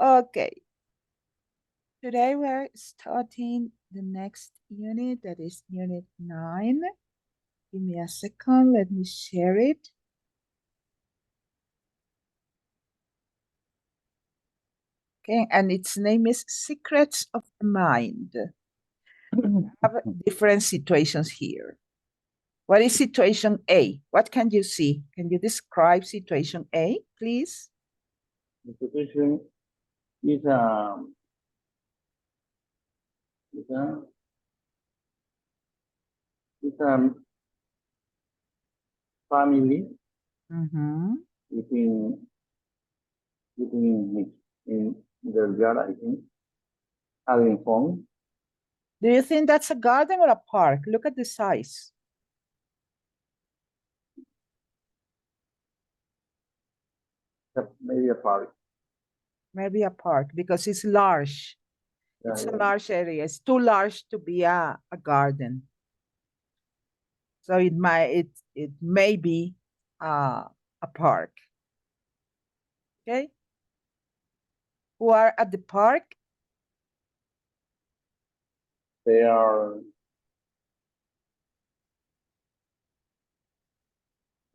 Okay. Today we're starting the next unit, that is unit 9. Give me a second, let me share it. Okay, and its name is Secrets of the Mind. We have different situations here. What is situation A? What can you see? Can you describe situation A, please? The situation is a is a is a family within in their yard, I think, having fun. Do you think that's a garden or a park? Look at the size. Maybe a park. Maybe a park because it's large. Yeah, It's a yeah. large area. It's too large to be a garden. So it may be a park. Okay. Who are at the park? They are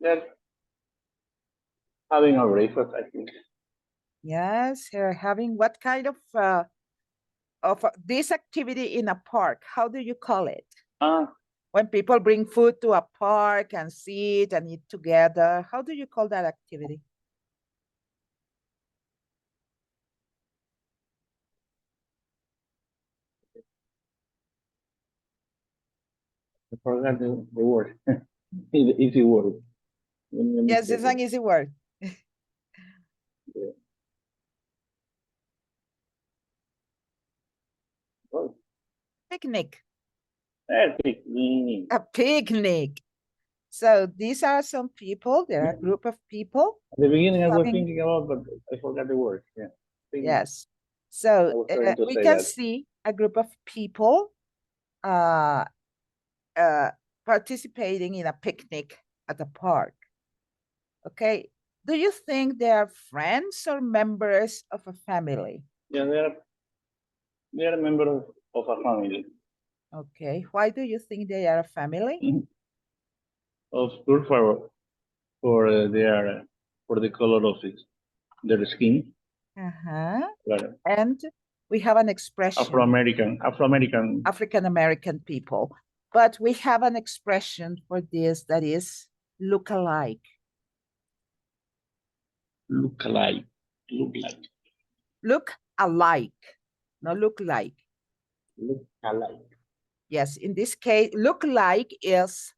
just having a breakfast, I think. Yes, they're having what kind of this activity in a park? How do you call it? When people bring food to a park and sit and eat together, how do you call that activity? I forgot the word. Easy word. Yes, it's an easy word. Yeah. Oh. Picnic. Picnic. A picnic. So these are some people. There are a group of people. At the beginning, I was thinking about, but I forgot the word. Yeah. Yes. So we can see a group of people participating in a picnic at the park. Okay. Do you think they are friends or members of a family? Yeah, they are a member of a family. Okay. Why do you think they are a family? Of course, for for the color of their skin. Claro. And we have an expression. African American people. But we have an expression for this that is look alike. Look alike. Look alike. No, look like. Look alike. Yes, in this case, look like is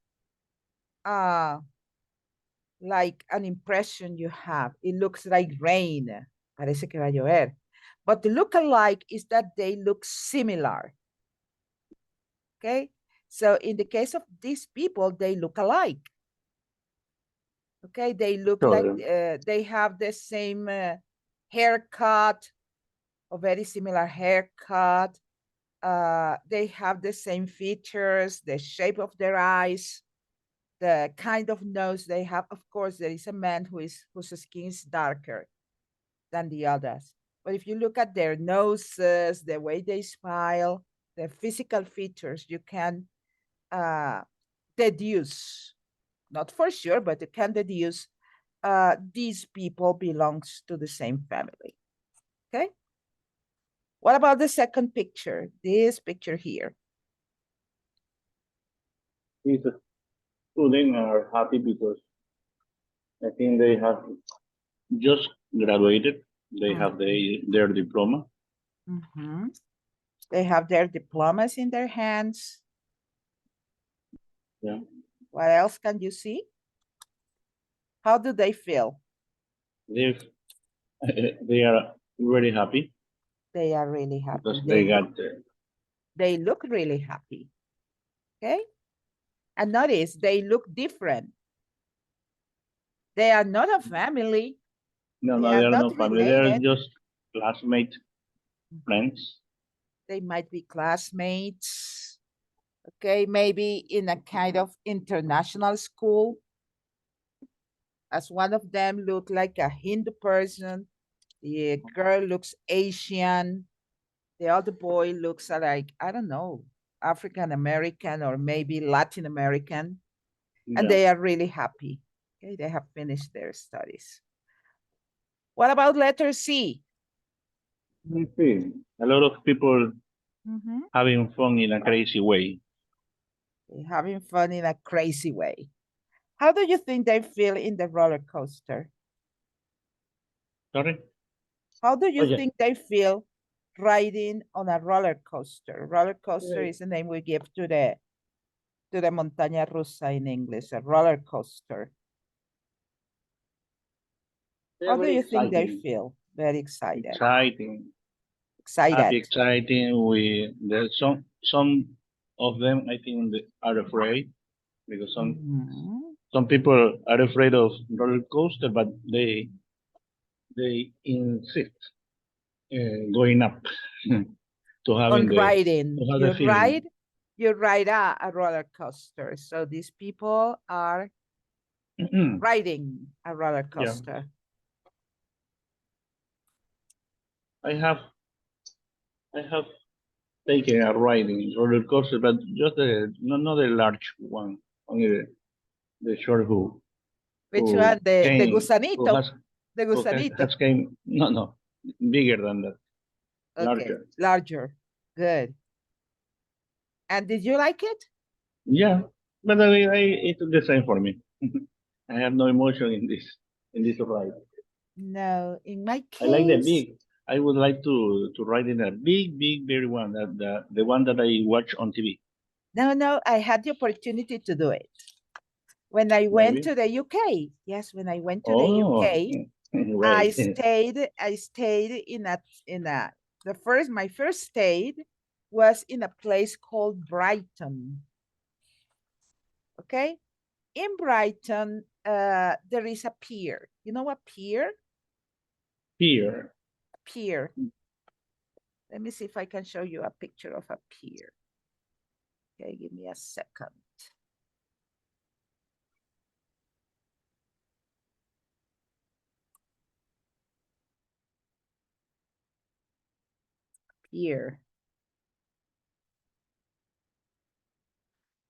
like an impression you have. It looks like rain. Parece que va a llover. But the look alike is that they look similar. Okay? So in the case of these people, they look alike. Okay? They look like they have the same haircut, a very similar haircut. They have the same features, the shape of their eyes, the kind of nose they have. Of course, there is a man whose skin is darker than the others. But if you look at their noses, the way they smile, the physical features, you can deduce, not for sure, but you can deduce these people belongs to the same family. Okay. What about the second picture? This picture here. These students are happy because I think they have just graduated. They have their diploma. They have their diplomas in their hands. Yeah. What else can you see? How do they feel? They are really happy. They are really happy. Because they look really happy. Okay? And notice they look different. They are not a family. No, they are not family. They are just classmates, friends. They might be classmates. Okay, maybe in a kind of international school. As one of them looked like a Hindu person, The girl looks Asian. The other boy looks like, I don't know, African American or maybe Latin American. And Yeah. they are really happy. Okay, they have finished their studies. What about letter C? I see. A lot of people Mhm. having fun in a crazy way. They're having fun in a crazy way. How do you think they feel in the roller coaster? Sorry? How do Oh, you yeah. think they feel riding on a roller coaster? Roller coaster Yeah. is the name we give to the montaña rusa in English, a roller coaster. They're How do very you think they exciting. feel? Very excited. Exciting. Happy, Excited. exciting. There's some of them I think are afraid because Mhm. some people are afraid of roller coaster, but they insist going up to On having riding, to have the feeling. you ride a roller coaster. So these people are riding a roller Yeah, coaster. I have I have taken a ride in roller coaster, but just not a large one, only the short Which one? The came who gusanito. has The gusanito. has came no bigger than that, Okay, larger. larger. Good. And did you like it? Yeah, but it's the same for me. I have no emotion in this ride. No, in my I like the case, big. I would like to ride in a big very one, that the one that I watch on TV. no, I had the opportunity to do it when I went Maybe. to the UK. Yes, when I went to the Oh, UK, great. I stayed in a my first stay was in a place called Brighton. Okay. In Brighton, there is a pier. You know a pier? Here, A pier. Let me see if I can show you a picture of a pier. Okay, give me a second. Pier.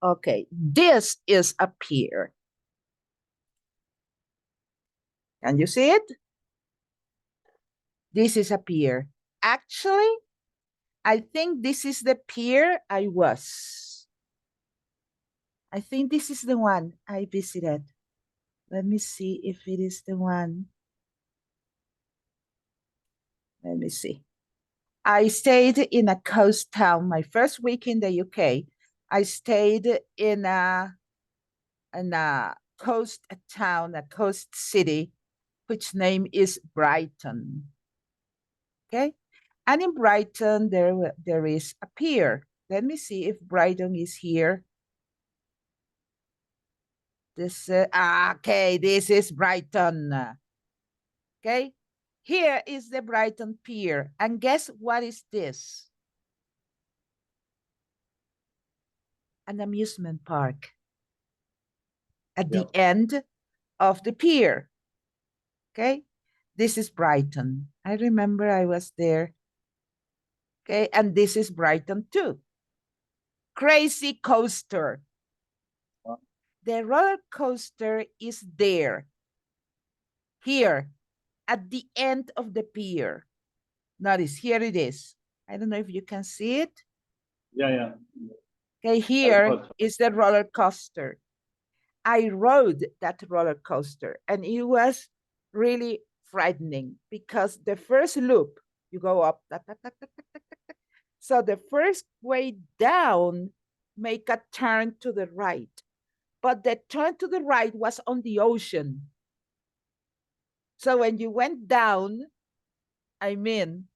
Okay, this is a pier. Can you see it? This is a pier. Actually, I think this is the pier I was. I think this is the one I visited. Let me see if it is the one. Let me see. I stayed in a coast town. My first week in the UK, I stayed in a coast town, a coast city, which name is Brighton. Okay, and in Brighton there is a pier. Let me see if Brighton is here. This okay, this is Brighton. Okay, here is the Brighton Pier, and guess what is this? An amusement park at yeah. the end of the pier. Okay, this is Brighton. I remember I was there. Okay, and this is Brighton too. Crazy coaster. The roller coaster is there, here, at the end of the pier. Notice, here it is. I don't know if you can see it. Yeah, yeah. Okay, here is the roller coaster. I rode that roller coaster and it was really frightening because the first loop, you go up, so the first way down, make a turn to the right. But the turn to the right was on the ocean. So when you went down, I mean,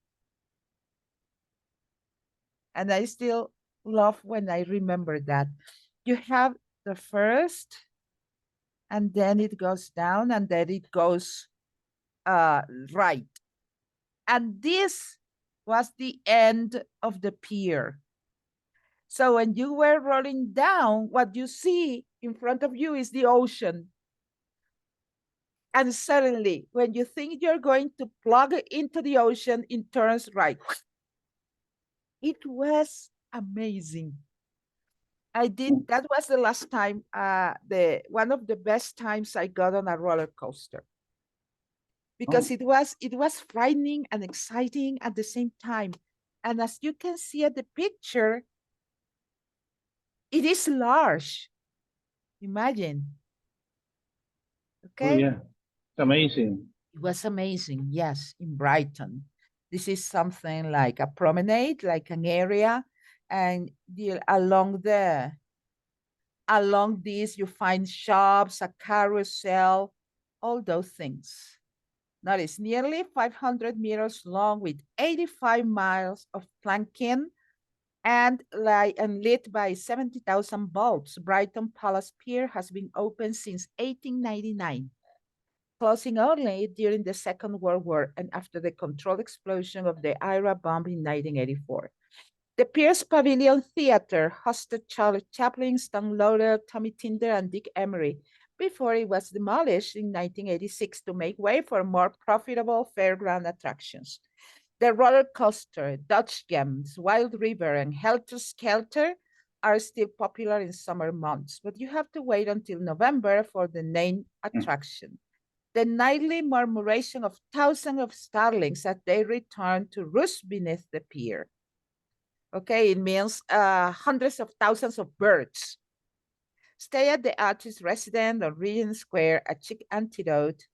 and I still love when I remember that. You have the first, and then it goes down, and then it goes right. And this was the end of the pier. So when you were rolling down, what you see in front of you is the ocean. And suddenly, when you think you're going to plug it into the ocean, it turns right. It was amazing. That was the last time, the one of the best times I got on a roller coaster, because Oh, it was frightening and exciting at the same time. And as you can see at the picture, it is large. Imagine. oh Okay. yeah, it's amazing. It was amazing. Yes, in Brighton. This is something like a promenade, like an area, and along this you find shops, a carousel, all those things. That is nearly 500 meters long with 85 miles of planking and lit by 70,000 bulbs. Brighton Palace Pier has been open since 1899, closing only during the Second World War and after the controlled explosion of the Ira bomb in 1984. The Pierce Pavilion Theater hosted Charlie Chaplin, Stan Laurel, Tommy Tinder, and Dick Emery before it was demolished in 1986 to make way for more profitable fairground attractions. The roller coaster, Dutch Gems, Wild River, and Helter Skelter are still popular in summer months, but you have to wait until November for the main attraction. The nightly murmuration of thousands of starlings as they return to roost beneath the pier. Okay, it means hundreds of thousands of birds. Stay at the artist residence on Regent Square, a chic antidote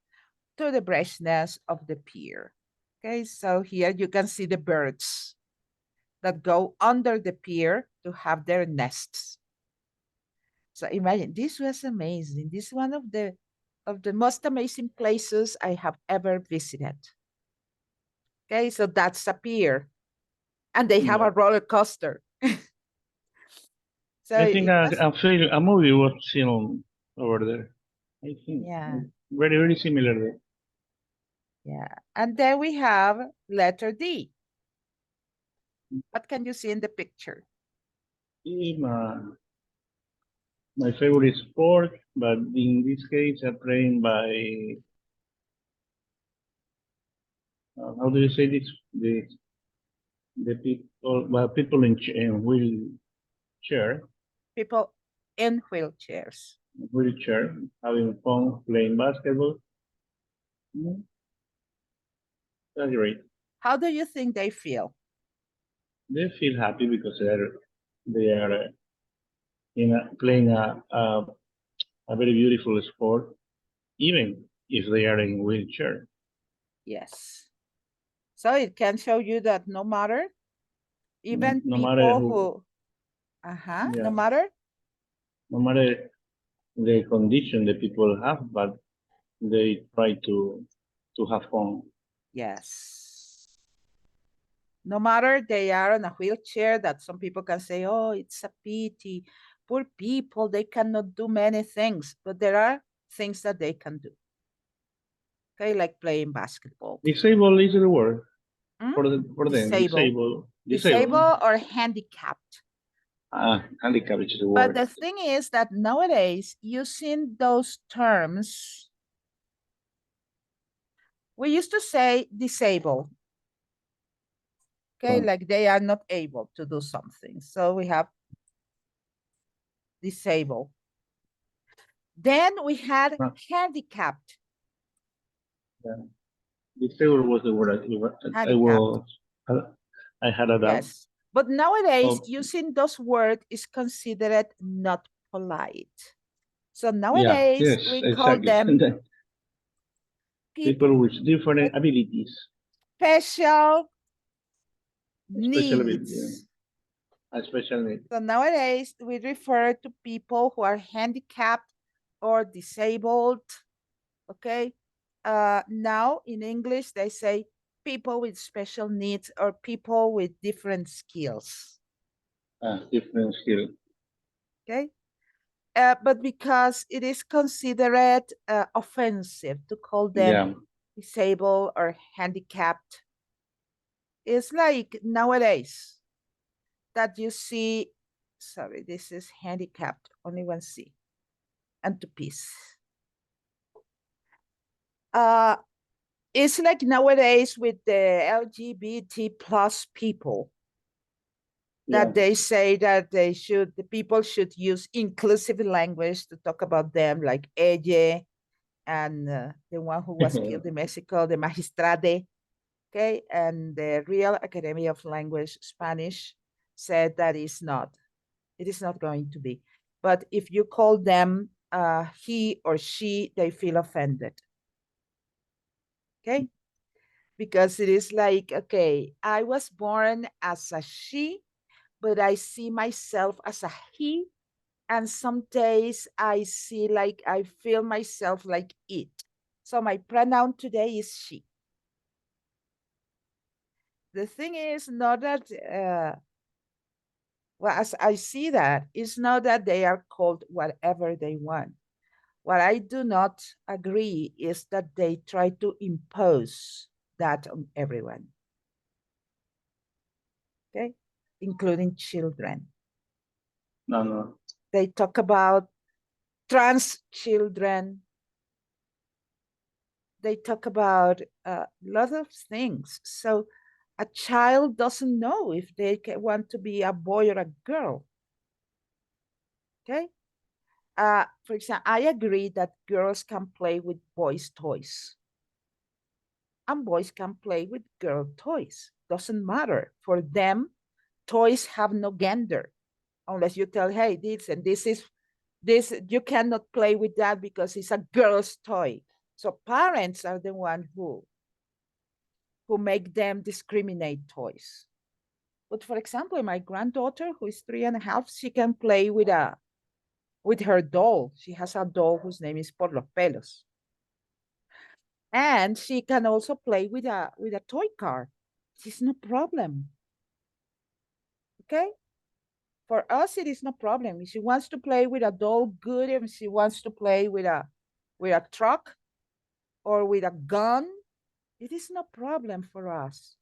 to the brashness of the pier. Okay, so here you can see the birds that go under the pier to have their nests. So imagine, this was amazing. This is one of the most amazing places I have ever visited. Okay, so that's a pier, and they have Yeah. a roller coaster. So I think it was, a movie was filmed over there. I think yeah, very, very similar there. yeah. And then we have letter D. What can you see in the picture? My favorite sport, but in this case, are playing by how do you say this? The people, well, people in wheelchair, People in wheelchairs. wheelchair, having fun playing basketball. Mm, that's great. How do you think they feel? They feel happy because they are playing a very beautiful sport, even if they are in wheelchair. Yes. So it can show you that no matter, even No matter people who, who, no yeah, matter, no matter the condition that people have, but they try to have fun. yes. No matter they are on a wheelchair, that some people can say, oh, it's a pity. Poor people, they cannot do many things, but there are things that they can do. Okay, like playing basketball. Disabled is the word Hmm? for them. Disabled. Disabled. Disabled or handicapped. Handicap is the But word. the thing is that nowadays, using those terms, we used to say disabled, okay, Uh, like they are not able to do something. So we have disabled. Then we had uh, handicapped, yeah. Disabled was the word I handicapped, was. I had a doubt. yes. But nowadays, Oh, using those words is considered not polite. So yeah. nowadays, Yes. we call Exactly. them People people with with different abilities, special special ability, needs. a special need. So nowadays, we refer to people who are handicapped or disabled. Okay. Now in English, they say people with special needs or people with different skills. Different skill. Okay. But because it is considered offensive to call them Yeah. disabled or handicapped, it's like nowadays that you see, sorry, this is handicapped, only one C, and two P's. It's like nowadays with the LGBT plus people that they say that the people should use inclusive language to talk about them, like ella and the one who was killed in Mexico, the magistrade. Okay, and the Real Academy of Language, Spanish, said that it is not going to be. But if you call them he or she, they feel offended. Okay, because it is like, okay, I was born as a she, but I see myself as a he. And some days I feel myself like it. So my pronoun today is she. The thing is not that, well, as I see that, it's not that they are called whatever they want. What I do not agree is that they try to impose that on everyone. Okay, including children. No. They talk about trans children. They talk about a lot of things. So a child doesn't know if they want to be a boy or a girl. Okay. For example, I agree that girls can play with boys' toys and boys can play with girl toys. Doesn't matter. For them, toys have no gender unless you tell, hey, this, you cannot play with that because it's a girl's toy. So parents are the one who make them discriminate toys. But for example, my granddaughter, who is 3.5, she can play with her doll. She has a doll whose name is Por los Pelos. And she can also play with a toy car. It's no problem. Okay? For us, it is no problem. If she wants to play with a doll, good. If she wants to play with a truck or with a gun, it is no problem for us.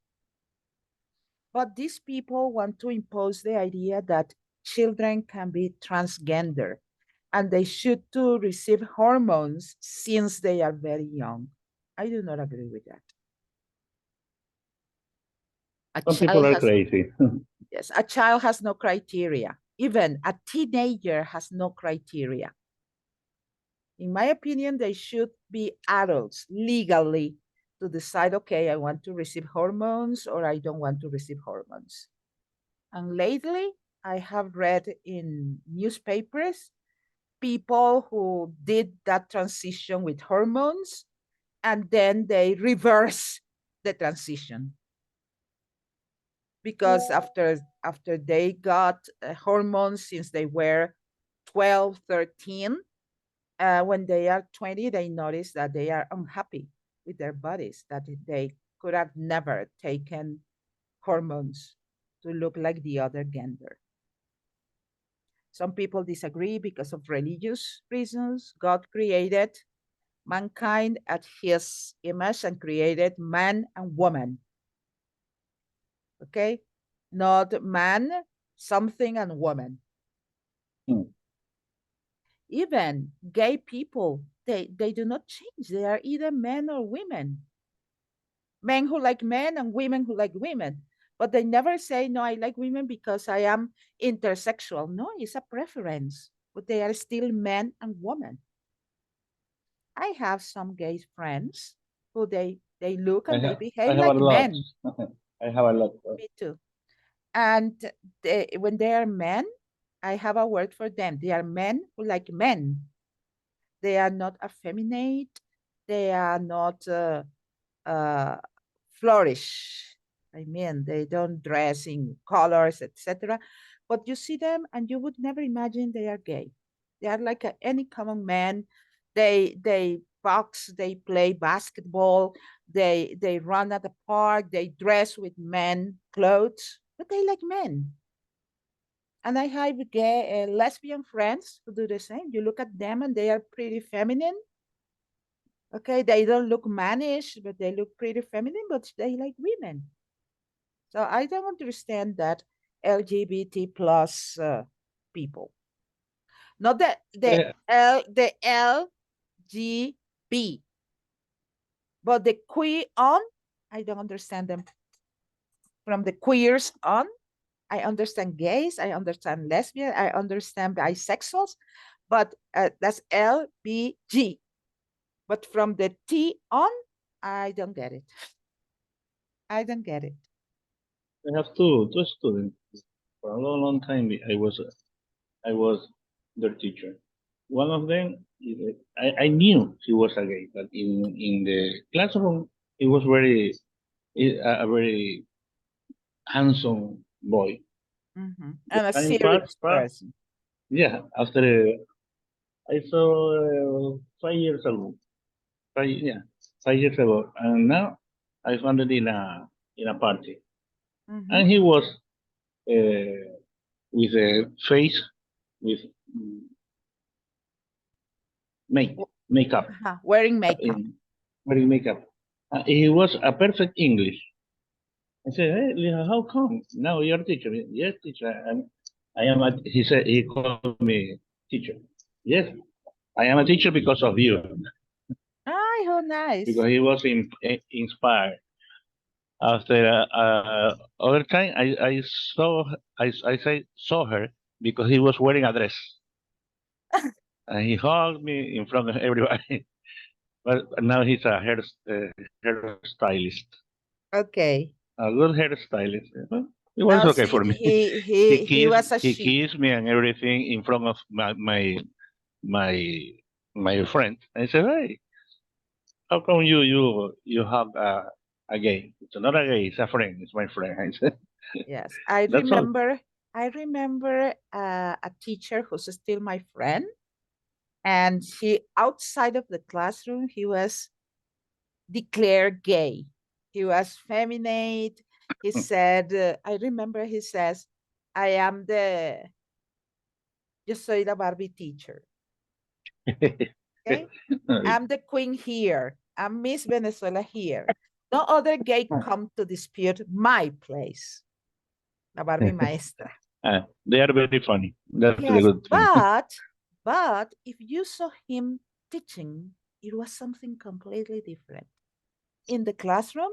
But these people want to impose the idea that children can be transgender and they should to receive hormones since they are very young. I do not agree with that. Some people are crazy. Yes, a child has no criteria. Even a teenager has no criteria. In my opinion, they should be adults legally to decide, okay, I want to receive hormones or I don't want to receive hormones. And lately, I have read in newspapers people who did that transition with hormones and then they reverse the transition. Because after they got hormones since they were 12, 13, when they are 20, they notice that they are unhappy with their bodies, that they could have never taken hormones to look like the other gender. Some people disagree because of religious reasons. God created mankind at his image and created man and woman. Okay? Not man, something, and woman. Even gay people, they do not change. They are either men or women. Men who like men and women who like women. But they never say, no, I like women because I am intersexual. No, it's a preference. But they are still men and women. I have some gay friends who they look and they behave like men. I have a lot. Me too. And when they are men, I have a word for them. They are men who like men. They are not effeminate. They are not flourish. I mean, they don't dress in colors, etc. But you see them and you would never imagine they are gay. They are like any common man. They box, they play basketball, they run at the park, they dress with men clothes, but they like men. And I have gay lesbian friends who do the same. You look at them and they are pretty feminine. Okay, they don't look mannish, but they look pretty feminine, but they like women. So I don't understand that LGBT plus people. Not the LGB. But the queer on, I don't understand them. From the queers on, I understand gays, I understand lesbian, I understand bisexuals, but that's LBG. But from the T on, I don't get it. I don't get it. I have two students. For a long, long time, I was their teacher. One of them, I knew he was a gay, but in the classroom, he was a very handsome boy. The And a time passed, serious person. yeah. After I saw 5 years ago, 5 years ago, and now I found it in a party, and he was with a face with mm, makeup Wearing makeup. in wearing makeup. He was a perfect English. I said, "Hey, Leah, how come now you're a teacher?" Yes, teacher. And I am. He said he called me teacher. Yes, I am a teacher because of you, Ay, how nice. because he was inspired. After other time, I say saw her because he was wearing a dress, and he hugged me in front of everybody. But now he's a hairstylist, Okay. a good hairstylist. Well, it was Now okay see, for me. he was a He she. kissed me and everything in front of my my friend. I said, "Hey, how come you have a gay? It's not a gay. It's a friend. It's my friend." I said, Yes, I "That's all." remember. I remember a teacher who's still my friend, and he outside of the classroom he was declared gay. He was feminine. He said, I remember he says, "I am the yo soy la Barbie teacher." Okay, I'm the queen here. I'm Miss Venezuela here. No other gay come to dispute my place. La Barbie maestra. They are very funny. That's the Yes, good thing. but if you saw him teaching, it was something completely different. In the classroom,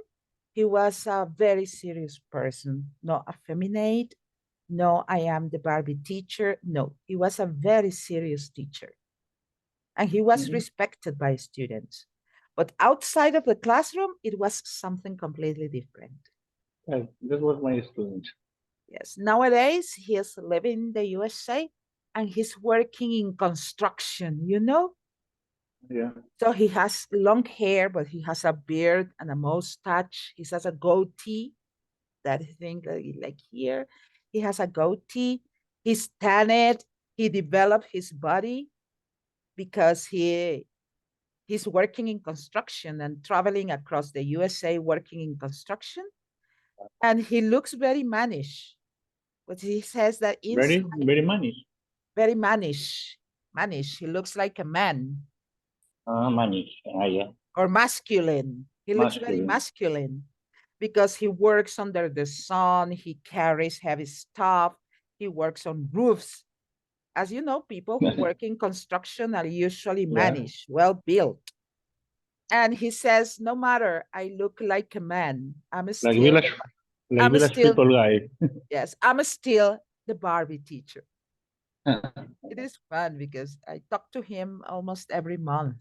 he was a very serious person, not effeminate. No, I am the Barbie teacher. No, he was a very serious teacher. And he was Mhm. respected by students. But outside of the classroom, it was something completely different. That was my student. Yes. Nowadays, he is living in the USA and he's working in construction, you know? Yeah. So he has long hair, but he has a beard and a mustache. He has a goatee, that thing like here. He has a goatee. He's tanned. He developed his body because he's working in construction and traveling across the USA working in construction. And he looks very mannish, but he says that inside, Very money. very mannish, mannish. He looks like a man Money. Yeah. or masculine. He looks very Masculine. masculine because he works under the sun. He carries heavy stuff. He works on roofs. As you know, people who work in construction are usually Yeah. mannish, well built. And he says, no matter I look like a man, Like village, like I'm village still, people guy. yes, I'm still the Barbie teacher. It is fun because I talk to him almost every month.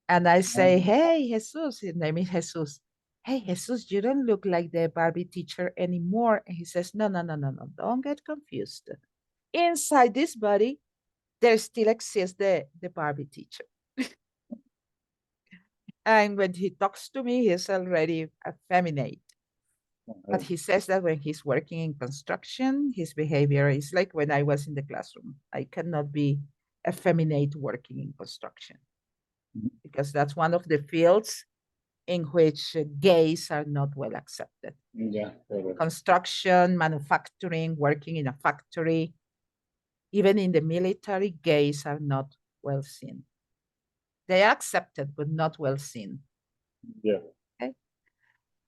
And I say, hey, Jesus, his name is Jesus. Hey, Jesus, you don't look like the Barbie teacher anymore. And he says, no, no, no, no, no, don't get confused. Inside this body, there still exists the Barbie teacher. And when he talks to me, he's already effeminate. But he says that when he's working in construction, his behavior is like when I was in the classroom. I cannot be effeminate working in construction because that's one of the fields in which gays are not well accepted. Yeah. Construction, manufacturing, working in a factory, even in the military, gays are not well seen. They are accepted, but not well seen. Yeah. Okay?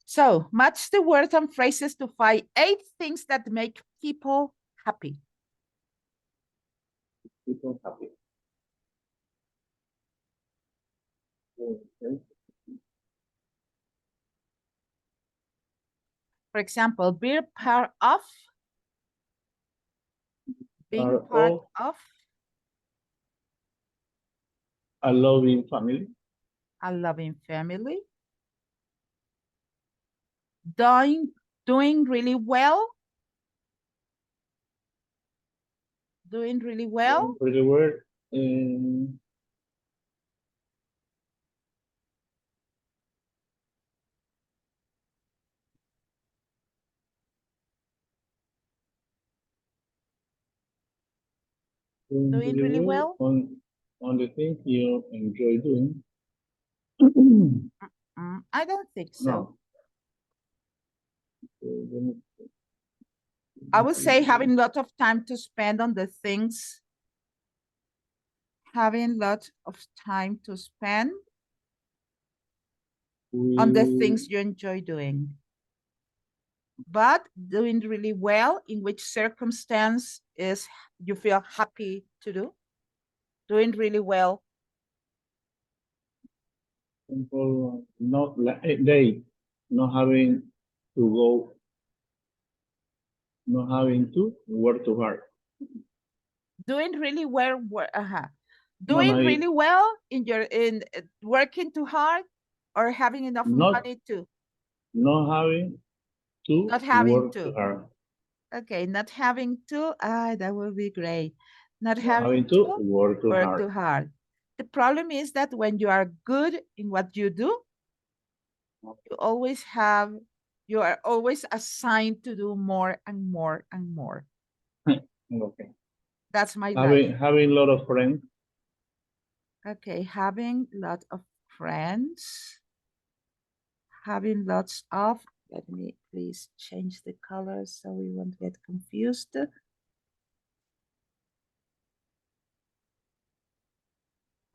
So match the words and phrases to find 8 things that make people happy. People happy. Okay. For example, being part of a loving family. A loving family. Doing really well. Doing really well. Really well. Doing really well. On the things you enjoy doing. I don't think so. No. I would say having a lot of time to spend on the things. Having lots of time to spend on the things you enjoy doing. But doing really well, in which circumstance is you feel happy to do? Doing really well. Simple, not they not having to go, not having to work too hard. Doing really well. Doing really well in working too hard, or having enough money to. Not having to work too hard. Okay, not having to. That would be great. Not having to work too hard. The problem is that when you are good in what you do, you are always assigned to do more and more and more. Okay. That's my life. Having a lot of friends. Okay, having a lot of friends. Having lots of, let me please change the color so we won't get confused.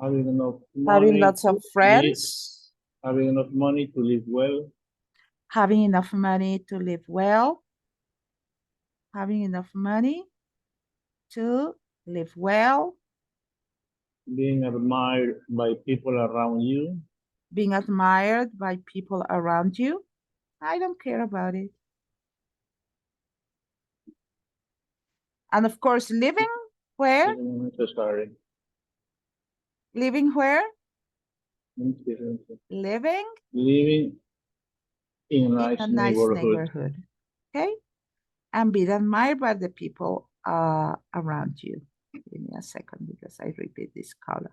Having enough money. Having lots of friends. Having enough money to live well. Having enough money to live well. Having enough money to live well. Being admired by people around you. Being admired by people around you. I don't care about it. And of course, living where? Living where? Living in a nice neighborhood. Okay. And be admired by the people around you. Give me a second because I repeat this color.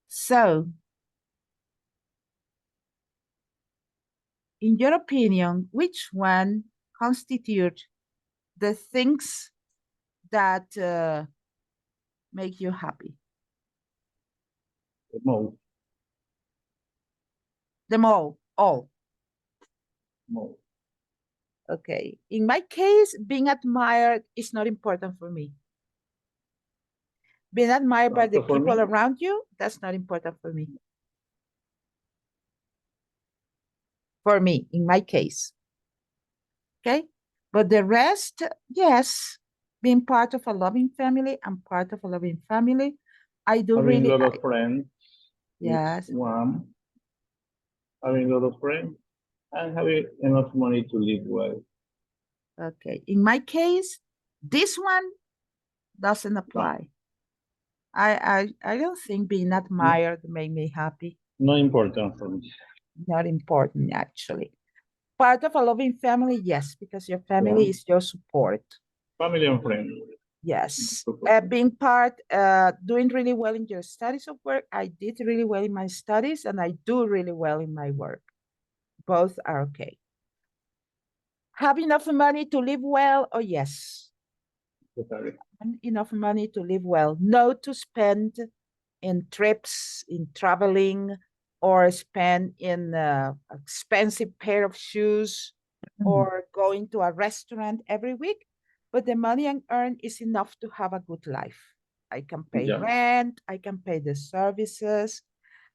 So, in your opinion, which one constitute the things that make you happy? The most. Them all. Most. Okay. In my case, being admired is not important for me. Being admired by the people around you, that's not important for me. For me, in my case. Okay. But the rest, yes, being part of a loving family, I'm part of a loving family. I do having really. Having a lot of friends. Yes. One. Having a lot of friends and having enough money to live well. Okay. In my case, this one doesn't apply. No. I don't think being admired made me happy. Not important for me. Not important, actually. Part of a loving family, yes, because your family is your support. Family and friends. Yes. Being doing really well in your studies of work. I did really well in my studies and I do really well in my work. Both are okay. Have enough money to live well? Oh, yes. Okay. Enough money to live well. No to spend in trips, in traveling, or spend in an expensive pair of shoes or going to a restaurant every week. But the money I earn is enough to have a good life. I can pay rent, I can pay the services.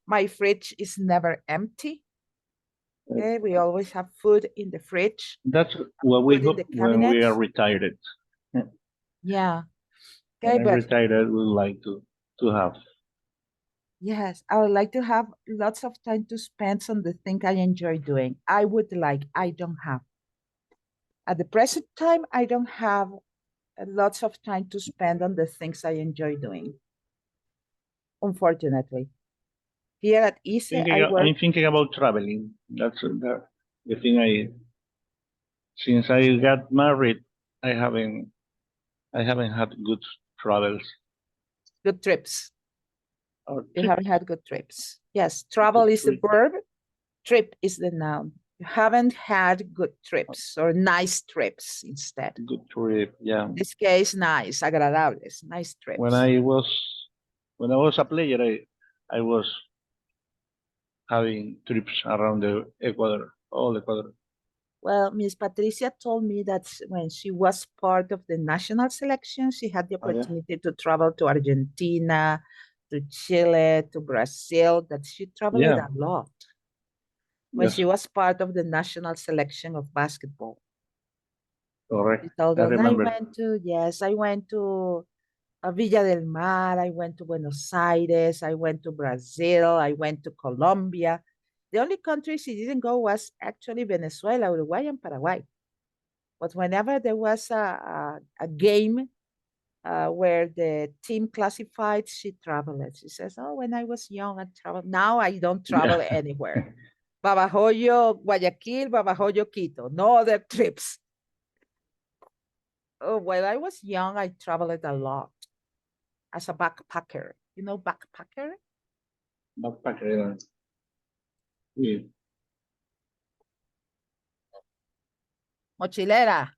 My fridge is never empty. Okay, we always have food in the fridge. That's what we hope when we are retired. Yeah. Okay, when I'm retired, we like to have. Yes, I would like to have lots of time to spend on the thing I enjoy doing. I would like, I don't have. At the present time, I don't have lots of time to spend on the things I enjoy doing, unfortunately. Here at ISE, I work. I'm thinking about traveling. That's the thing. Since I got married, I haven't I haven't had good travels Good trips. or You trips. haven't had good trips. Yes, travel Good is the trip, verb, trip is the noun. You haven't had good trips or nice trips instead. good trip. Yeah. In this case, nice, agradables, nice When trips. I was when I was a player, I was having trips around the Ecuador, all Ecuador. Well, Miss Patricia told me that when she was part of the national selection, she had the Oh yeah. opportunity to travel to Argentina, to Chile, to Brazil, that she traveled Yeah. a lot when Yes. she was part of the national selection of basketball. Correct. She told I us, I remember. went to, yes, I went to Villa del Mar, I went to Buenos Aires, I went to Brazil, I went to Colombia. The only country she didn't go was actually Venezuela, Uruguay, and Paraguay. But whenever there was a game where the team classified, she traveled. She says, oh, when I was young, I traveled. Now I don't Yeah. travel anywhere. Babahoyo, Guayaquil, Babahoyo, Quito. No other trips. Oh, when I was young, I traveled a lot as a backpacker. You know, backpacker? Backpacker. Yeah. Mochilera,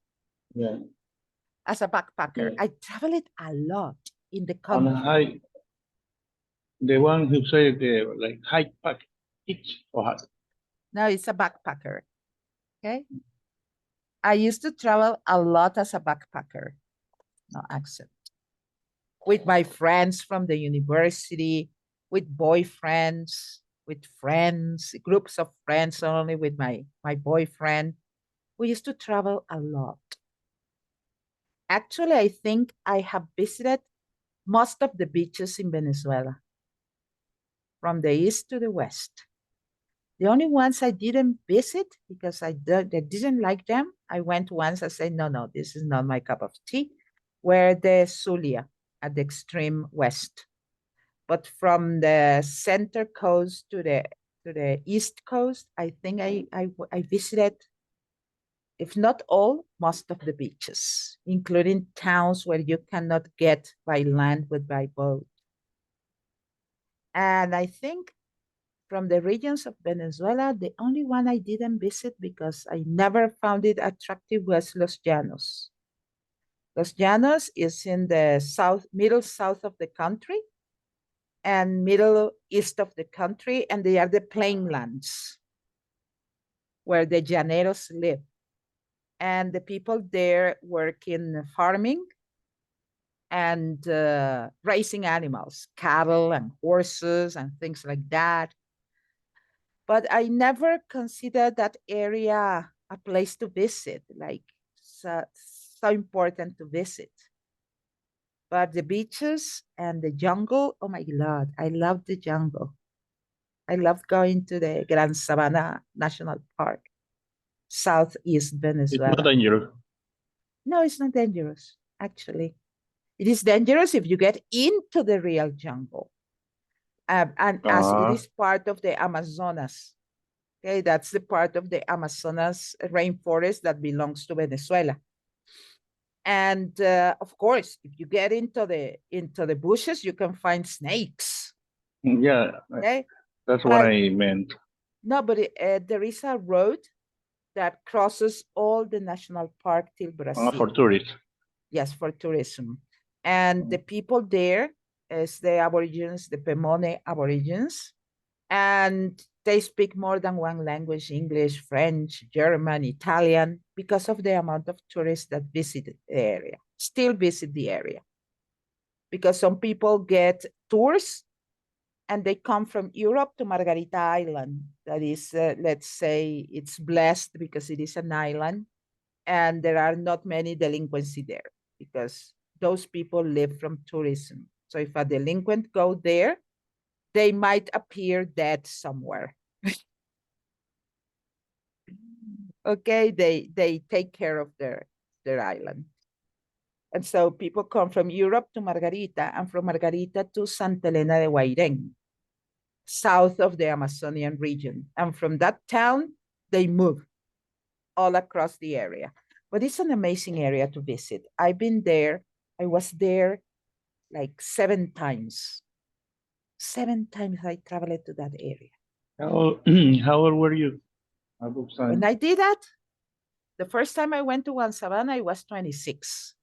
Yeah. as a backpacker. Yeah. I traveled a lot in the On a country. high, the one who said the like high pack, itch or high. Now it's a backpacker. Okay. I used to travel a lot as a backpacker. No accent. With my friends from the university, with boyfriends, with friends, groups of friends, not only with my boyfriend. We used to travel a lot. Actually, I think I have visited most of the beaches in Venezuela, from the east to the west. The only ones I didn't visit because I didn't like them, I went once, I said, no, no, this is not my cup of tea, were the Zulia at the extreme west. But from the center coast to the east coast, I think I visited, if not all, most of the beaches, including towns where you cannot get by land but by boat. And I think from the regions of Venezuela, the only one I didn't visit because I never found it attractive was Los Llanos. Los Llanos is in the south, middle south of the country and middle east of the country, and they are the plainlands where the llaneros live. And the people there work in farming and raising animals, cattle and horses and things like that. But I never considered that area a place to visit, like so important to visit. But the beaches and the jungle, oh my God, I love the jungle. I love going to the Gran Sabana National Park, southeast It's not Venezuela. dangerous. No, it's not dangerous, actually. It is dangerous if you get into the real jungle. And as it Uh, is part of the Amazonas, okay, that's the part of the Amazonas rainforest that belongs to Venezuela. And of course, if you get into the bushes, you can find snakes. yeah, Okay, that's what but I meant. no, but there is a road that crosses all the national park till For Brazil. tourists. Yes, for tourism. And the people there is the Aborigines, the Pemone Aborigines, and they speak more than one language: English, French, German, Italian, because of the amount of tourists that visit the area, still visit the area. Because some people get tours and they come from Europe to Margarita Island. That is, let's say, it's blessed because it is an island and there are not many delinquency there because those people live from tourism. So if a delinquent go there, they might appear dead somewhere. Okay, they take care of their island. And so people come from Europe to Margarita and from Margarita to Santa Elena de Guairén, south of the Amazonian region. And from that town, they move all across the area. But it's an amazing area to visit. I've been there. I was there like 7 times. 7 times I traveled to that area. How old were you at those When times? I did that, the first time I went to One Savannah, I was 26.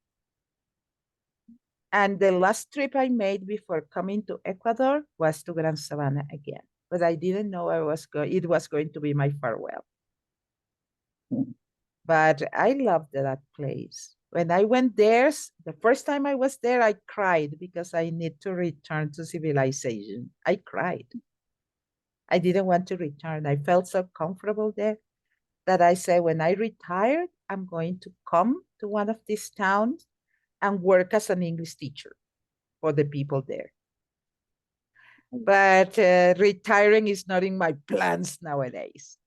And the last trip I made before coming to Ecuador was to Gran Sabana again. But I didn't know it was going to be my farewell. But I loved that place. When I went there, the first time I was there, I cried because I need to return to civilization. I cried. I didn't want to return. I felt so comfortable there that I said, when I retired, I'm going to come to one of these towns and work as an English teacher for the people there. But retiring is not in my plans nowadays.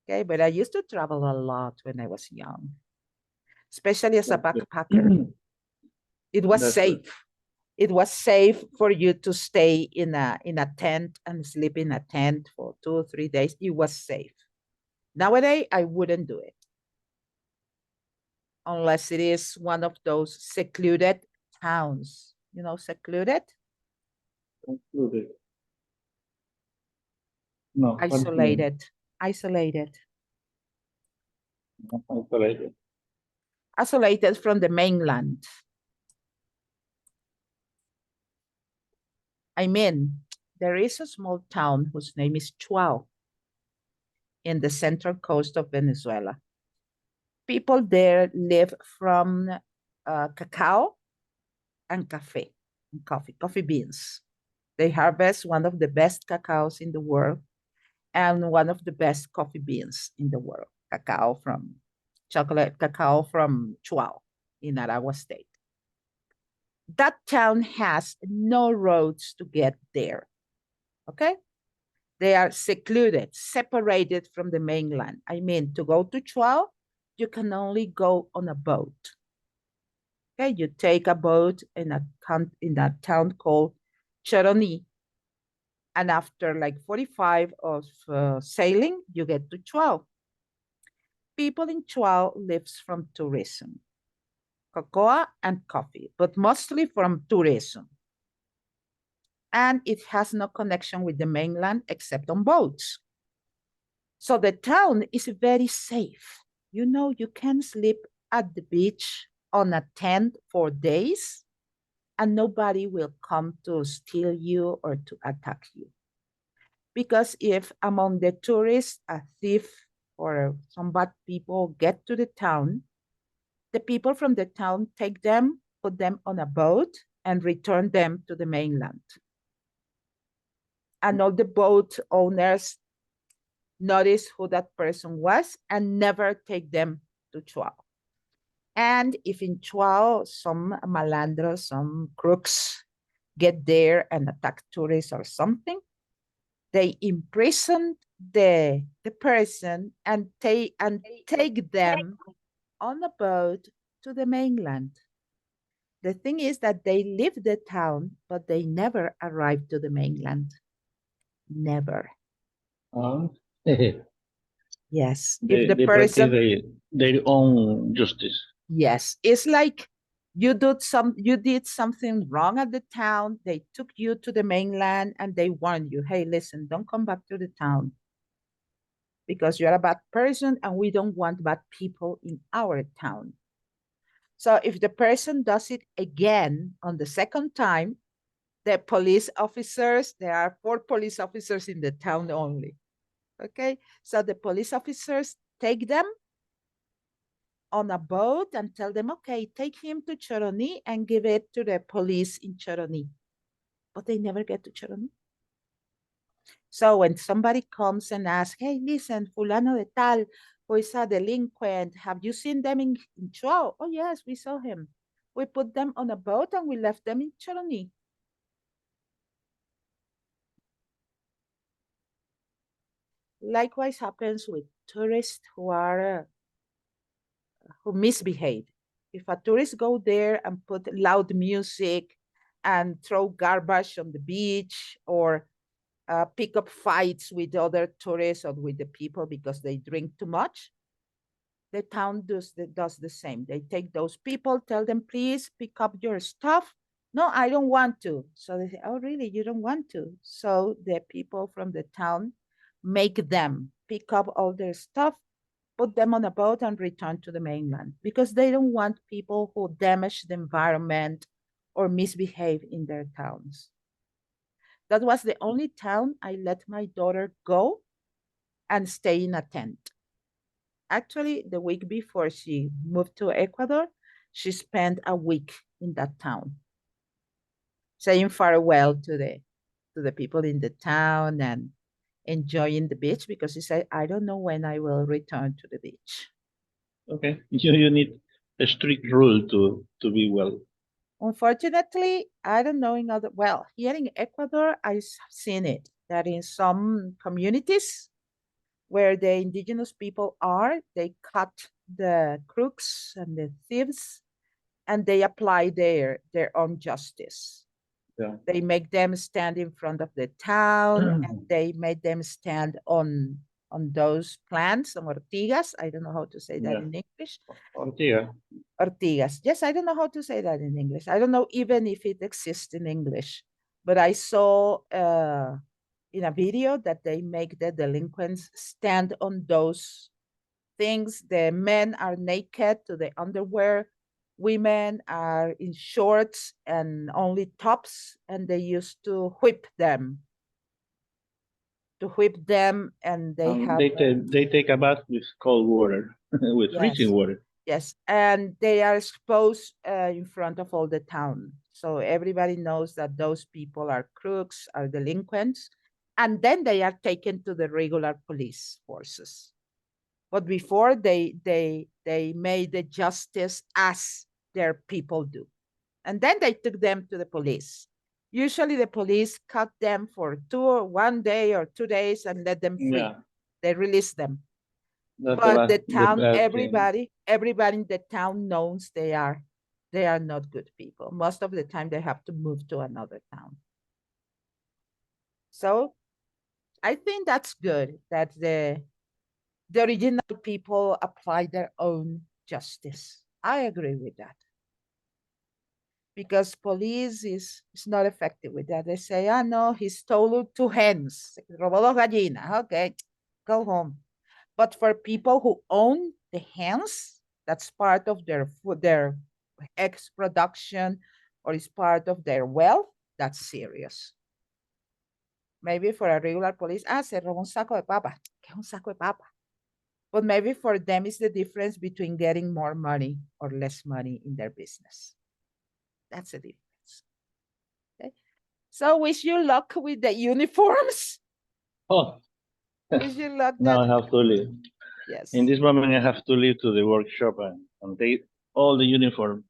Okay, but I used to travel a lot when I was young, especially as a backpacker. It was That's good. safe. It was safe for you to stay in a tent and sleep in a tent for 2 or 3 days. It was safe. Nowadays, I wouldn't do it unless it is one of those secluded towns. You know, secluded, Concluded. No, continue. isolated, isolated, Isolated. isolated from the mainland. I mean, there is a small town whose name is Chuao in the central coast of Venezuela. People there live from cacao and coffee beans. They harvest one of the best cacaos in the world and one of the best coffee beans in the world, chocolate cacao from Chuao in Aragua State. That town has no roads to get there, okay? They are secluded, separated from the mainland. I mean, to go to Chuao, you can only go on a boat. Okay, you take a boat in a town called Choroni, and after like 45 of sailing, you get to Chuao. People in Chuao lives from tourism, cocoa and coffee, but mostly from tourism. And it has no connection with the mainland except on boats. So the town is very safe. You know, you can sleep at the beach on a tent for days and nobody will come to steal you or to attack you. Because if among the tourists a thief or some bad people get to the town, the people from the town take them, put them on a boat, and return them to the mainland. And all the boat owners notice who that person was and never take them to Chuao. And if in Chuao some malandros, some crooks get there and attack tourists or something, they imprison the person and take them on a boat to the mainland. The thing is that they leave the town, but they never arrive to the mainland. Never. Uh, they, Yes. If the they practice person, their own justice. yes, it's like you did something wrong at the town. They took you to the mainland and they warned you, hey, listen, don't come back to the town because you're a bad person and we don't want bad people in our town. So if the person does it again on the second time, the police officers, there are 4 police officers in the town only. Okay, so the police officers take them on a boat and tell them, okay, take him to Choroni and give it to the police in Choroni. But they never get to Choroni. So when somebody comes and asks, hey, listen, fulano de tal, who is a delinquent, have you seen them in Chuao? Oh, yes, we saw him. We put them on a boat and we left them in Choroni. Likewise happens with tourists who misbehave. If a tourist go there and put loud music and throw garbage on the beach, or pick up fights with other tourists or with the people because they drink too much, the town does the same. They take those people, tell them, please pick up your stuff. No, I don't want to. So they say, oh, really? You don't want to? So the people from the town make them pick up all their stuff, put them on a boat, and return to the mainland because they don't want people who damage the environment or misbehave in their towns. That was the only town I let my daughter go and stay in a tent. Actually, the week before she moved to Ecuador, she spent a week in that town, saying farewell to the people in the town and enjoying the beach because she said, I don't know when I will return to the beach. Okay, you need a strict rule to be well. Unfortunately, I don't know in other, well, here in Ecuador, I've seen it that in some communities where the indigenous people are, they cut the crooks and the thieves and they apply their own justice. Yeah. They make them stand in front of the town and they make them stand on those plants, on ortigas. I don't know how to say that in English. Ortiga. Ortigas. Yes, I don't know how to say that in English. I don't know even if it exists in English. But I saw in a video that they make the delinquents stand on those things. The men are naked to the underwear. Women are in shorts and only tops, and they used to whip them. And they take a bath with cold water, with freezing water. Yes, and they are exposed in front of all the town. So everybody knows that those people are crooks, are delinquents, and then they are taken to the regular police forces. But before they made the justice as their people do. And then they took them to the police. Usually the police cut them for 1 day or 2 days and let them free. Yeah. They release them. But the town, everybody in the town knows they are not good people. Most of the time they have to move to another town. So I think that's good that the original people apply their own justice. I agree with that. Because police is not effective with that. They say, ah, no, he stole 2 hens. Robó 2 gallinas. Okay, go home. But for people who own the hens, that's part of their food, their eggs production, or is part of their wealth, that's serious. Maybe for a regular police, se robó un saco de papa. ¿Qué es un saco de papa? But maybe for them, it's the difference between getting more money or less money in their business. That's the difference. Okay. So wish you luck with the uniforms. Oh, wish you luck. Now I have to leave. Yes. In this moment, I have to leave to the workshop and take all the uniform.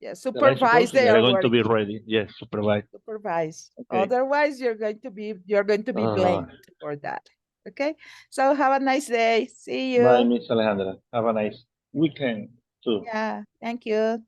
Yes, supervise. They are going to be ready. Yes, supervise. Supervise. Okay. Otherwise, you're going to be blamed for that. Okay. So have a nice day. See you. Bye, Miss Alejandra. Have a nice weekend too. Yeah. Thank you.